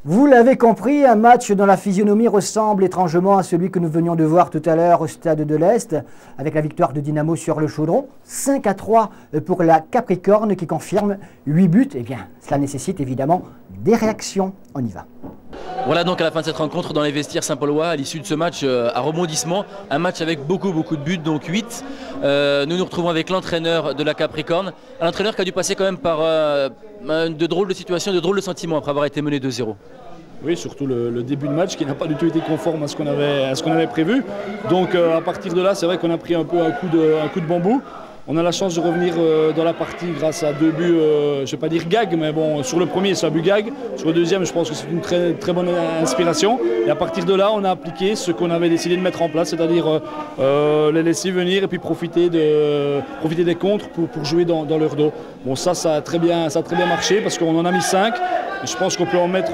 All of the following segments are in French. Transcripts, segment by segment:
Vous l'avez compris, un match dont la physionomie ressemble étrangement à celui que nous venions de voir tout à l'heure au Stade de l'Est, avec la victoire de Dynamo sur le Chaudron. 5-3 pour la Capricorne qui confirme 8 buts. Eh bien, cela nécessite évidemment des réactions. On y va. Voilà donc à la fin de cette rencontre dans les vestiaires Saint-Paulois, à l'issue de ce match à rebondissement, un match avec beaucoup de buts, donc 8. Nous nous retrouvons avec l'entraîneur de la Capricorne, un entraîneur qui a dû passer quand même par de drôles de situations, de drôles de sentiments après avoir été mené 2-0. Oui, surtout le début de match qui n'a pas du tout été conforme à ce qu'on avait prévu. Donc à partir de là, c'est vrai qu'on a pris un peu un coup de bambou. On a la chance de revenir dans la partie grâce à 2 buts, je ne vais pas dire gag, mais bon, sur le premier c'est un but gag. Sur le deuxième, je pense que c'est une très bonne inspiration. Et à partir de là, on a appliqué ce qu'on avait décidé de mettre en place, c'est-à-dire les laisser venir et puis profiter des contres pour jouer dans leur dos. Bon, ça a très bien marché parce qu'on en a mis 5. Je pense qu'on peut en mettre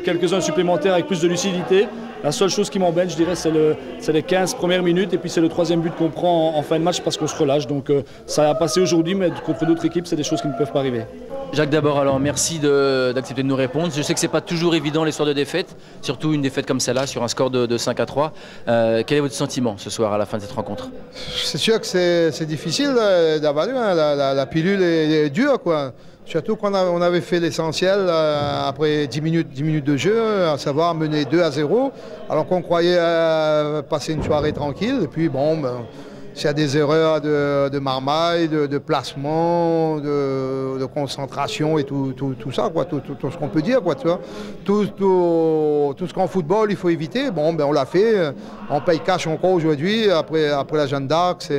quelques-uns supplémentaires avec plus de lucidité. La seule chose qui m'embête, je dirais, c'est les 15 premières minutes et puis c'est le 3e but qu'on prend en fin de match parce qu'on se relâche. Donc ça a passé aujourd'hui, mais contre d'autres équipes, c'est des choses qui ne peuvent pas arriver. Jacques, d'abord, alors merci d'accepter de nous répondre. Je sais que ce n'est pas toujours évident les soirs de défaite, surtout une défaite comme celle-là sur un score de 5-3. Quel est votre sentiment ce soir à la fin de cette rencontre? C'est sûr que c'est difficile d'avaler, hein. La pilule est dure, quoi. Surtout qu'on avait fait l'essentiel après 10 minutes de jeu, à savoir mener 2-0, alors qu'on croyait passer une soirée tranquille. Et puis bon, s'il y a des erreurs de marmaille, de placement, de concentration et tout ça, quoi, tout ce qu'on peut dire, quoi, tu vois. Tout ce qu'en football il faut éviter, bon, ben on l'a fait. On paye cash encore aujourd'hui, après la Jeanne d'Arc,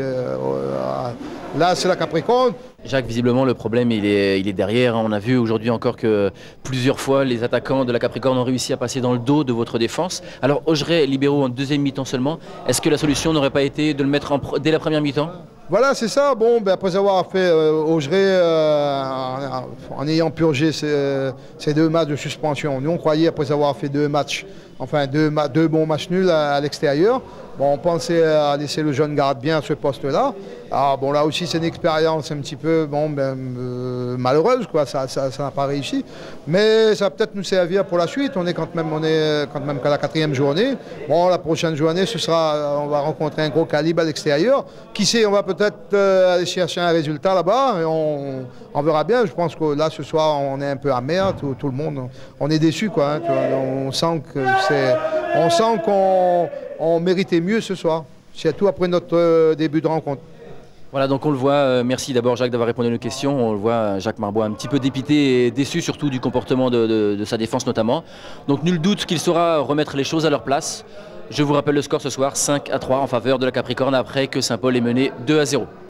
là c'est la Capricorne. Jacques, visiblement le problème il est derrière. On a vu aujourd'hui encore que plusieurs fois les attaquants de la Capricorne ont réussi à passer dans le dos de votre défense. Alors Augeret, libéraux en 2e mi-temps seulement, est-ce que la solution n'aurait pas été de le mettre dès la première mi-temps? Voilà, c'est ça. Bon, ben après avoir fait Augeret, en ayant purgé ces 2 matchs de suspension, nous on croyait après avoir fait 2 matchs, enfin 2 bons matchs nuls à l'extérieur. Bon, on pensait à laisser le jeune gardien à ce poste-là. Alors bon, là aussi c'est une expérience un petit peu malheureuse, quoi. Ça n'a pas réussi. Mais ça va peut-être nous servir pour la suite. On est quand même qu'à la 4e journée. Bon, la prochaine journée, on va rencontrer un gros calibre à l'extérieur. Qui sait, on va peut-être aller chercher un résultat là-bas et on verra bien. Je pense que là, ce soir, on est un peu amer, tout le monde. On est déçus, quoi, hein, on sent qu'on méritait mieux ce soir, surtout après notre début de rencontre. Voilà, donc on le voit, merci d'abord Jacques d'avoir répondu à nos questions. On le voit, Jacques Marbois un petit peu dépité et déçu surtout du comportement de sa défense notamment. Donc nul doute qu'il saura remettre les choses à leur place. Je vous rappelle le score ce soir, 5-3 en faveur de la Capricorne après que Saint-Paul ait mené 2-0.